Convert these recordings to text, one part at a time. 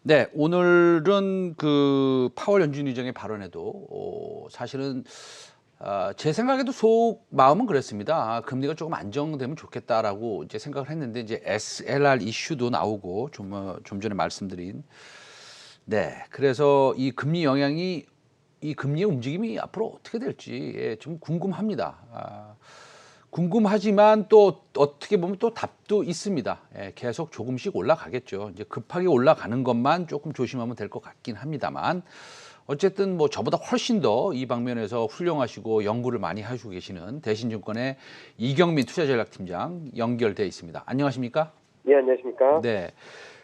네, 오늘은 그 파월 연준 의장의 발언에도 사실은 제 생각에도 속 마음은 그랬습니다. 금리가 조금 안정되면 좋겠다라고 이제 생각을 했는데 이제 SLR 이슈도 나오고 좀 전에 말씀드린 그래서 이 금리의 움직임이 앞으로 어떻게 될지 좀 궁금합니다. 궁금하지만 또 어떻게 보면 또 답도 있습니다. 계속 조금씩 올라가겠죠. 이제 급하게 올라가는 것만 조금 조심하면 될 것 같긴 합니다만 어쨌든 뭐 저보다 훨씬 더 이 방면에서 훌륭하시고 연구를 많이 하시고 계시는 대신증권의 이경민 투자전략팀장 연결돼 있습니다. 안녕하십니까? 예, 안녕하십니까? 네.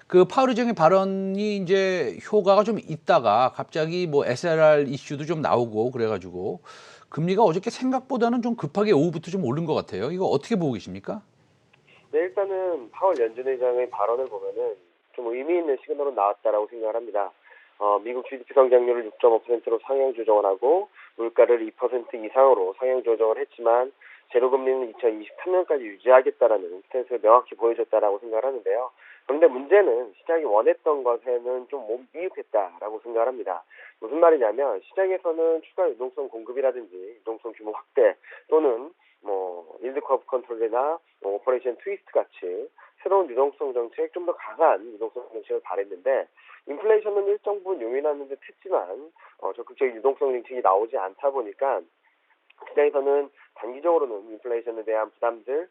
그 파월 의장의 발언이 이제 효과가 좀 있다가 갑자기 뭐 SLR 이슈도 좀 나오고 그래가지고 금리가 어저께 생각보다는 좀 급하게 오후부터 좀 오른 것 같아요. 이거 어떻게 보고 계십니까? 네, 일단은 파월 연준 의장의 발언을 보면은 좀 의미 있는 시그널로 나왔다라고 생각을 합니다. 미국 GDP 성장률을 6.5%로 상향 조정을 하고 물가를 2% 이상으로 상향 조정을 했지만 제로금리는 2023년까지 유지하겠다라는 스탠스를 명확히 보여줬다라고 생각을 하는데요. 그런데 문제는 시장이 원했던 것에는 좀 미흡했다라고 생각을 합니다. 무슨 말이냐면 시장에서는 추가 유동성 공급이라든지 유동성 규모 확대 또는 일드 커브 컨트롤이나 오퍼레이션 트위스트 같이 새로운 유동성 정책, 좀 더 강한 유동성 정책을 바랬는데 인플레이션은 일정 부분 용인하는 듯 했지만 적극적인 유동성 정책이 나오지 않다 보니까 시장에서는 단기적으로는 인플레이션에 대한 부담들,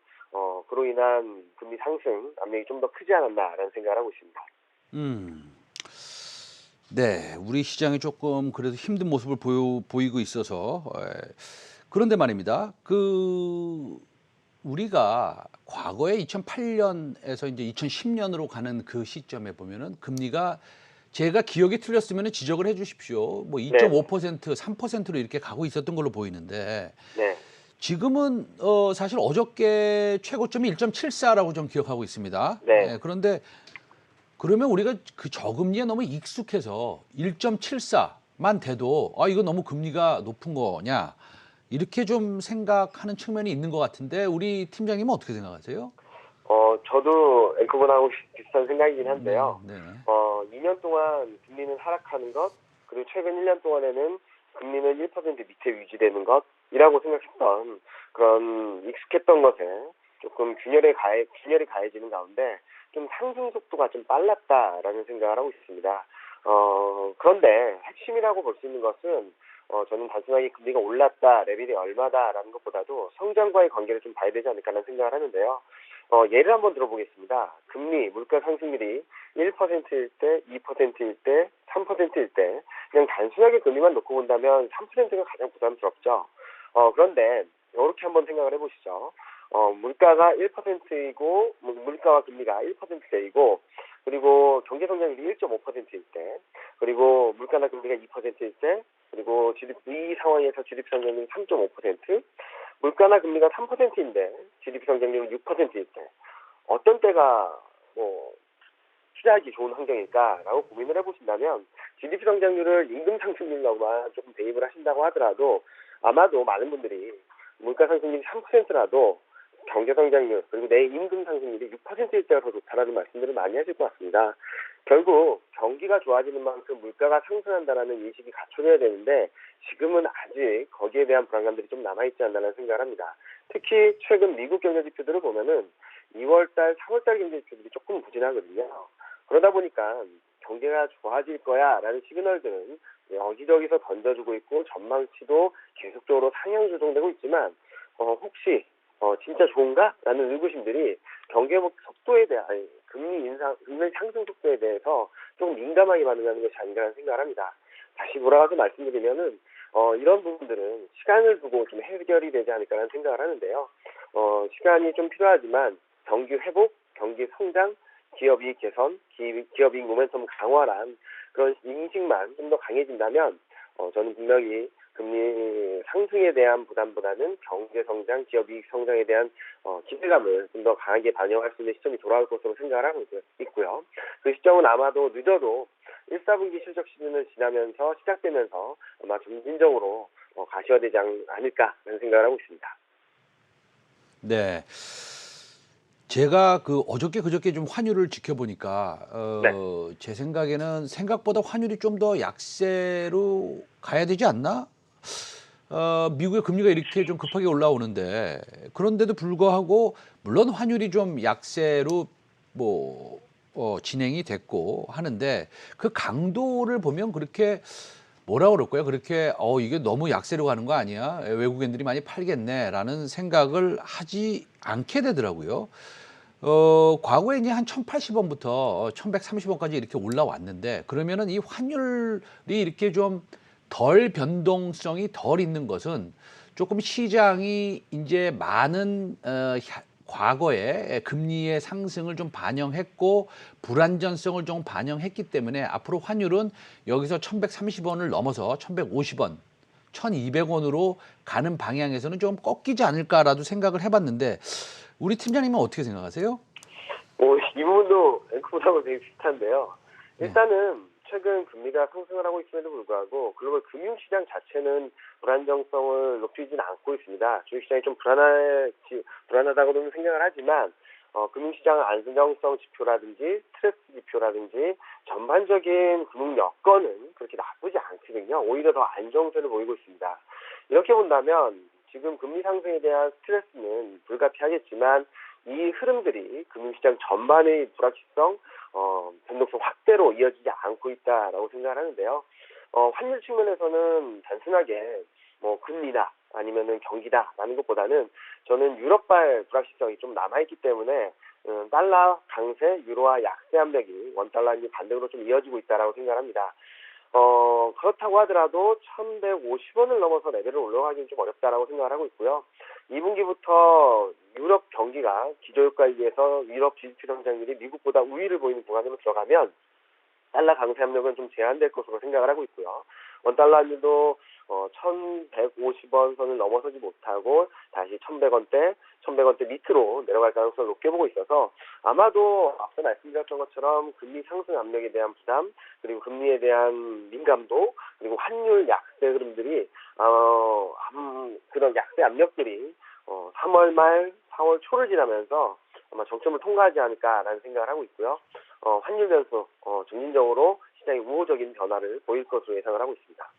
그로 인한 금리 상승 압력이 좀 더 크지 않았나라는 생각을 하고 있습니다. 음. 네, 우리 시장이 조금 그래도 힘든 모습을 보이고 있어서 그런데 말입니다. 우리가 과거에 2008년에서 이제 2010년으로 가는 그 시점에 보면은 금리가 제가 기억이 틀렸으면 지적을 해 주십시오. 뭐 네네. 2.5%, 3%로 이렇게 가고 있었던 걸로 보이는데 네. 지금은 사실 어저께 최고점이 1.74라고 좀 기억하고 있습니다. 네. 그런데 그러면 우리가 그 저금리에 너무 익숙해서 1.74만 돼도 이거 너무 금리가 높은 거냐 이렇게 좀 생각하는 측면이 있는 것 같은데 우리 팀장님은 어떻게 생각하세요? 저도 앵커분하고 비슷한 생각이긴 네, 한데요. 네, 2년 동안 금리는 하락하는 것, 그리고 최근 1년 동안에는 금리는 1% 밑에 유지되는 것이라고 생각했던 그런 익숙했던 것에 조금 균열이 가해지는 가운데 좀 상승 속도가 좀 빨랐다라는 생각을 하고 있습니다. 그런데 핵심이라고 볼 수 있는 것은 저는 단순하게 금리가 올랐다, 레벨이 얼마다라는 것보다도 성장과의 관계를 좀 봐야 되지 않을까라는 생각을 하는데요. 예를 한번 들어보겠습니다. 금리, 물가 상승률이 1%일 때, 2%일 때, 3%일 때, 그냥 단순하게 금리만 놓고 본다면 3%가 가장 부담스럽죠. 그런데 이렇게 한번 생각을 해보시죠. 물가가 1%이고, 물가와 금리가 1%대이고, 그리고 경제 성장률이 1.5%일 때, 그리고 물가나 금리가 2%일 때, 그리고 이 상황에서 GDP 성장률이 3.5%, 물가나 금리가 3%인데 GDP 성장률은 6%일 때 어떤 때가 투자하기 좋은 환경일까라고 고민을 해보신다면 GDP 성장률을 임금 상승률로만 조금 대입을 하신다고 하더라도 아마도 많은 분들이 물가 상승률이 3%라도 경제 성장률 그리고 내 임금 상승률이 6%일 때가 더 좋다라는 말씀들을 많이 하실 것 같습니다. 결국 경기가 좋아지는 만큼 물가가 상승한다라는 인식이 갖춰져야 되는데 지금은 아직 거기에 대한 불안감들이 좀 남아있지 않나라는 생각을 합니다. 특히 최근 미국 경제 지표들을 보면은 2월달, 3월달 경제 지표들이 조금 부진하거든요. 그러다 보니까 경제가 좋아질 거야라는 시그널들은 여기저기서 던져주고 있고 전망치도 계속적으로 상향 조정되고 있지만 혹시 진짜 좋은가라는 의구심들이 경제 속도에 대한 금리 상승 속도에 대해서 좀 민감하게 반응하는 것이 아닌가라는 생각을 합니다. 다시 돌아가서 말씀드리면은 이런 부분들은 시간을 두고 좀 해결이 되지 않을까라는 생각을 하는데요. 시간이 좀 필요하지만 경기 회복, 경기 성장, 기업 이익 개선, 기업 이익 모멘텀 강화란 그런 인식만 좀 더 강해진다면 저는 분명히 금리 상승에 대한 부담보다는 경제 성장, 기업 이익 성장에 대한 기대감을 좀 더 강하게 반영할 수 있는 시점이 돌아올 것으로 생각을 하고 있고요. 그 시점은 아마도 늦어도 1, 4분기 실적 시즌을 지나면서 시작되면서 아마 점진적으로 가시화되지 않을까라는 생각을 하고 있습니다. 네. 제가 그 어저께 그저께 좀 환율을 지켜보니까 네. 제 생각에는 생각보다 환율이 좀 더 약세로 가야 되지 않나? 미국의 금리가 이렇게 좀 급하게 올라오는데 그런데도 불구하고 물론 환율이 좀 약세로 뭐 진행이 됐고 하는데 그 강도를 보면 그렇게 뭐라 그럴까요? 그렇게 이게 너무 약세로 가는 거 아니야? 외국인들이 많이 팔겠네라는 생각을 하지 않게 되더라고요. 과거에 이제 한 1,080원부터 1,130원까지 이렇게 올라왔는데 그러면은 이 환율이 이렇게 좀 덜 변동성이 덜 있는 것은 조금 시장이 이제 많은 과거에 금리의 상승을 좀 반영했고 불안전성을 좀 반영했기 때문에 앞으로 환율은 여기서 1,130원을 넘어서 1,150원, 1,200원으로 가는 방향에서는 좀 꺾이지 않을까라도 생각을 해봤는데 우리 팀장님은 어떻게 생각하세요? 이 부분도 앵커보다는 되게 비슷한데요. 네. 일단은 최근 금리가 상승을 하고 있음에도 불구하고 글로벌 금융시장 자체는 불안정성을 높이지는 않고 있습니다. 주식시장이 좀 불안하다고는 생각을 하지만 금융시장 안정성 지표라든지 스트레스 지표라든지 전반적인 금융 여건은 그렇게 나쁘지 않거든요. 오히려 더 안정세를 보이고 있습니다. 이렇게 본다면 지금 금리 상승에 대한 스트레스는 불가피하겠지만 이 흐름들이 금융시장 전반의 불확실성, 변동성 확대로 이어지지 않고 있다라고 생각을 하는데요. 환율 측면에서는 단순하게 뭐 금리나 아니면은 경기다라는 것보다는 저는 유럽발 불확실성이 좀 남아있기 때문에 달러 강세, 유로화 약세 압력이 원달러인지 반등으로 좀 이어지고 있다라고 생각합니다. 그렇다고 하더라도 1,150원을 넘어서 레벨을 올라가기는 좀 어렵다라고 생각을 하고 있고요. 2분기부터 유럽 경기가 기저효과에 의해서 유럽 GDP 성장률이 미국보다 우위를 보이는 구간으로 들어가면 달러 강세 압력은 좀 제한될 것으로 생각을 하고 있고요. 원달러 환율도 1,150원 선을 넘어서지 못하고 다시 1,100원대 밑으로 내려갈 가능성을 높게 보고 있어서 아마도 앞서 말씀드렸던 것처럼 금리 상승 압력에 대한 부담 그리고 금리에 대한 민감도 그리고 환율 약세 흐름들이 그런 약세 압력들이 3월 말 4월 초를 지나면서 아마 정점을 통과하지 않을까라는 생각을 하고 있고요. 환율 변수 점진적으로 시장의 우호적인 변화를 보일 것으로 예상을 하고 있습니다.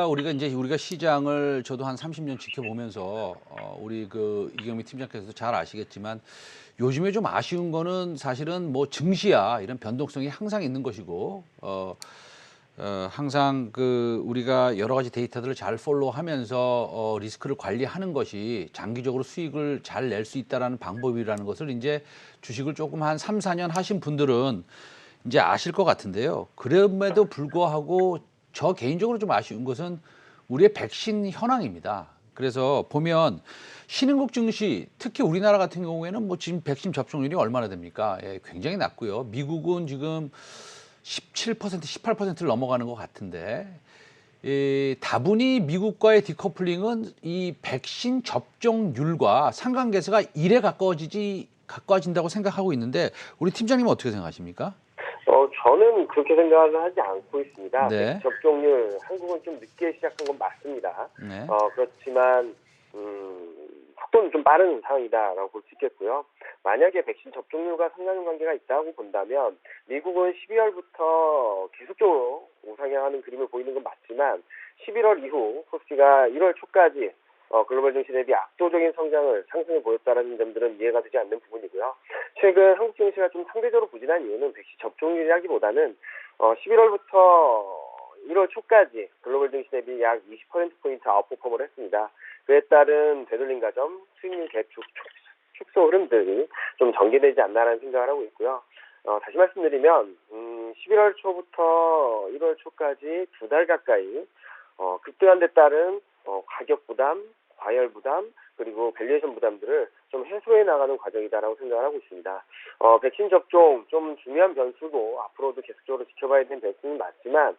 우리가 시장을 저도 한 30년 지켜보면서 우리 그 이경미 팀장께서도 잘 아시겠지만 요즘에 좀 아쉬운 거는 사실은 뭐 증시야 이런 변동성이 항상 있는 것이고 항상 그 우리가 여러 가지 데이터들을 잘 팔로우하면서 리스크를 관리하는 것이 장기적으로 수익을 잘 낼 수 있다라는 방법이라는 것을 이제 주식을 조금 한 3, 4년 하신 분들은 이제 아실 것 같은데요. 그럼에도 불구하고 저 개인적으로 좀 아쉬운 것은 우리의 백신 현황입니다. 그래서 보면 신흥국 증시, 특히 우리나라 같은 경우에는 뭐 지금 백신 접종률이 얼마나 됩니까? 굉장히 낮고요. 미국은 지금 17%, 18%를 넘어가는 것 같은데 다분히 미국과의 디커플링은 이 백신 접종률과 상관계수가 1에 가까워진다고 생각하고 있는데 우리 팀장님은 어떻게 생각하십니까? 저는 그렇게 생각을 하지 않고 있습니다. 백신 네, 접종률 한국은 좀 늦게 시작한 건 맞습니다. 네, 그렇지만 속도는 좀 빠른 상황이다라고 볼 수 있겠고요. 만약에 백신 접종률과 상관관계가 있다고 본다면 미국은 12월부터 계속적으로 우상향하는 그림을 보이는 건 맞지만 11월 이후 코스피가 1월 초까지 글로벌 증시 대비 압도적인 상승을 보였다는 점들은 이해가 되지 않는 부분이고요. 최근 한국 증시가 좀 상대적으로 부진한 이유는 백신 접종률이라기보다는 11월부터 1월 초까지 글로벌 증시 대비 약 20%포인트 아웃퍼폼을 했습니다. 그에 따른 되돌림 과정, 수익률 갭 축소 흐름들이 좀 전개되지 않나라는 생각을 하고 있고요. 다시 말씀드리면 11월 초부터 1월 초까지 두 달 가까이 급등한 데 따른 가격 부담, 과열 부담, 그리고 밸류에이션 부담들을 좀 해소해 나가는 과정이다라고 생각을 하고 있습니다. 백신 접종 좀 중요한 변수고 앞으로도 계속적으로 지켜봐야 되는 변수는 맞지만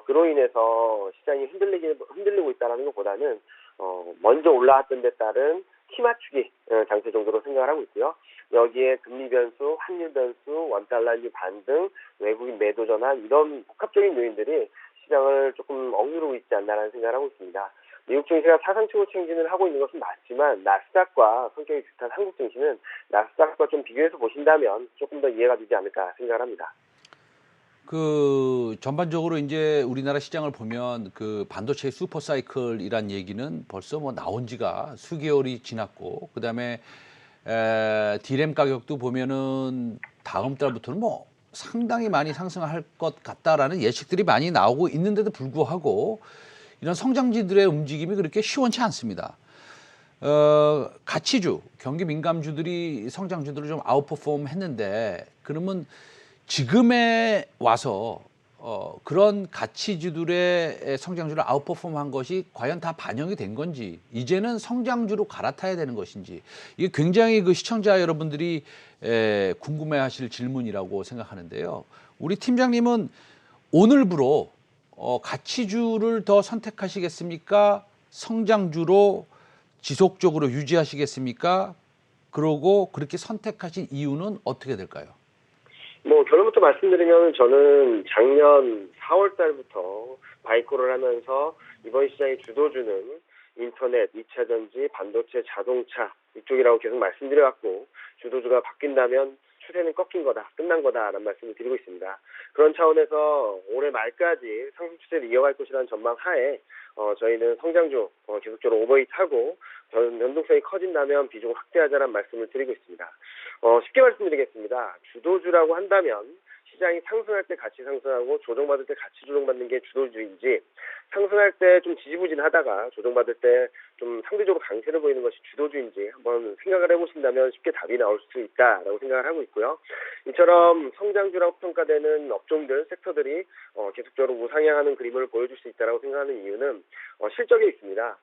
그로 인해서 시장이 흔들리고 있다는 것보다는 먼저 올라왔던 데 따른 키 맞추기 장세 정도로 생각을 하고 있고요. 여기에 금리 변수, 환율 변수, 원달러의 반등, 외국인 매도 전환 이런 복합적인 요인들이 시장을 조금 억누르고 있지 않나라는 생각을 하고 있습니다. 미국 증시가 사상 최고 행진을 하고 있는 것은 맞지만 나스닥과 성격이 비슷한 한국 증시는 나스닥과 좀 비교해서 보신다면 조금 더 이해가 되지 않을까 생각을 합니다. 그 전반적으로 이제 우리나라 시장을 보면 그 반도체 슈퍼 사이클이란 얘기는 벌써 뭐 나온 지가 수개월이 지났고, 그다음에 디램 가격도 보면은 다음 달부터는 뭐 상당히 많이 상승할 것 같다라는 예측들이 많이 나오고 있는데도 불구하고 이런 성장지들의 움직임이 그렇게 시원치 않습니다. 가치주, 경기 민감주들이 성장주들을 좀 아웃퍼폼 했는데, 그러면 지금에 와서 그런 가치주들의 성장주를 아웃퍼폼 한 것이 과연 다 반영이 된 건지, 이제는 성장주로 갈아타야 되는 것인지, 이게 굉장히 그 시청자 여러분들이 궁금해하실 질문이라고 생각하는데요. 우리 팀장님은 오늘부로 가치주를 더 선택하시겠습니까? 성장주로 지속적으로 유지하시겠습니까? 그러고 그렇게 선택하신 이유는 어떻게 될까요? 결론부터 말씀드리면 저는 작년 4월 달부터 바이코를 하면서 이번 시장의 주도주는 인터넷, 2차 전지, 반도체, 자동차 이쪽이라고 계속 말씀드려왔고, 주도주가 바뀐다면 추세는 꺾인 거다, 끝난 거다라는 말씀을 드리고 있습니다. 그런 차원에서 올해 말까지 상승 추세를 이어갈 것이라는 전망 하에 저희는 성장주 계속적으로 오버히트하고 변동성이 커진다면 비중을 확대하자는 말씀을 드리고 있습니다. 쉽게 말씀드리겠습니다. 주도주라고 한다면 시장이 상승할 때 같이 상승하고 조정받을 때 같이 조정받는 게 주도주인지, 상승할 때 좀 지지부진하다가 조정받을 때 좀 상대적으로 강세를 보이는 것이 주도주인지 한번 생각을 해보신다면 쉽게 답이 나올 수 있다라고 생각을 하고 있고요. 이처럼 성장주라고 평가되는 업종들, 섹터들이 계속적으로 우상향하는 그림을 보여줄 수 있다라고 생각하는 이유는 실적에 있습니다.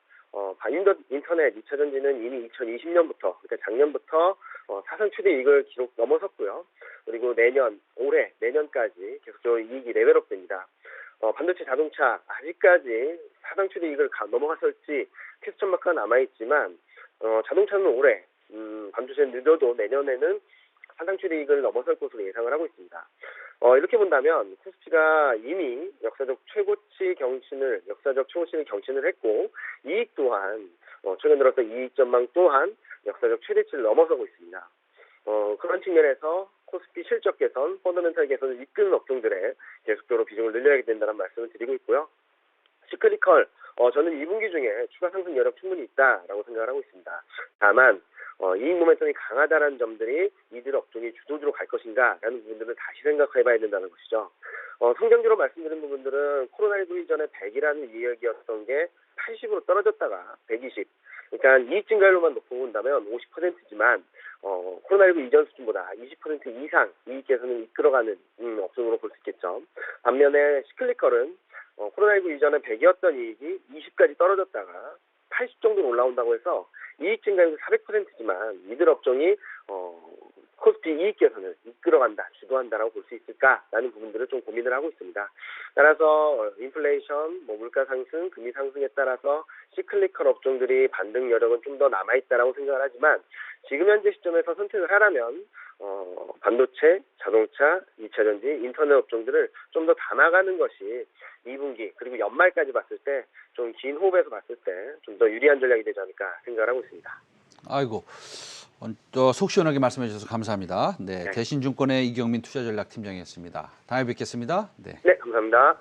인터넷 2차 전지는 이미 2020년부터, 그러니까 작년부터 사상 최대 이익을 기록 넘어섰고요. 그리고 내년까지 계속적으로 이익이 레벨업됩니다. 반도체 자동차 아직까지 사상 최대 이익을 넘어갔을지 퀘스천 마크가 남아있지만 자동차는 올해, 반도체는 늦어도 내년에는 사상 최대 이익을 넘어설 것으로 예상을 하고 있습니다. 이렇게 본다면 코스피가 이미 역사적 최고치를 경신을 했고, 이익 또한 최근 들어서 이익 전망 또한 역사적 최대치를 넘어서고 있습니다. 그런 측면에서 코스피 실적 개선, 펀더멘탈 개선을 이끄는 업종들에 계속적으로 비중을 늘려야 된다는 말씀을 드리고 있고요. 시크리컬, 저는 2분기 중에 추가 상승 여력 충분히 있다라고 생각을 하고 있습니다. 다만 이익 모멘텀이 강하다는 점들이 이들 업종이 주도주로 갈 것인가라는 부분들을 다시 생각해봐야 된다는 것이죠. 성장주로 말씀드린 부분들은 코로나19 이전에 100이라는 이야기였던 게 80으로 떨어졌다가 120. 그러니까 이익 증가율로만 놓고 본다면 50%지만 코로나19 이전 수준보다 20% 이상 이익 개선을 이끌어가는 업종으로 볼 수 있겠죠. 반면에 시클리컬은 코로나19 이전에 100이었던 이익이 20까지 떨어졌다가 80 정도로 올라온다고 해서 이익 증가율이 400%지만 이들 업종이 코스피 이익 개선을 이끌어간다, 주도한다라고 볼 수 있을까라는 부분들을 좀 고민을 하고 있습니다. 따라서 인플레이션, 물가 상승, 금리 상승에 따라서 시클리컬 업종들이 반등 여력은 좀 더 남아있다라고 생각을 하지만, 지금 현재 시점에서 선택을 하라면 반도체, 자동차, 2차 전지, 인터넷 업종들을 좀 더 담아가는 것이 2분기 그리고 연말까지 봤을 때 좀 긴 호흡에서 봤을 때 좀 더 유리한 전략이 되지 않을까 생각을 하고 있습니다. 아이고, 속 시원하게 말씀해 주셔서 감사합니다. 네, 대신증권의 이경민 투자전략팀장이었습니다. 다음에 뵙겠습니다. 네. 네, 감사합니다.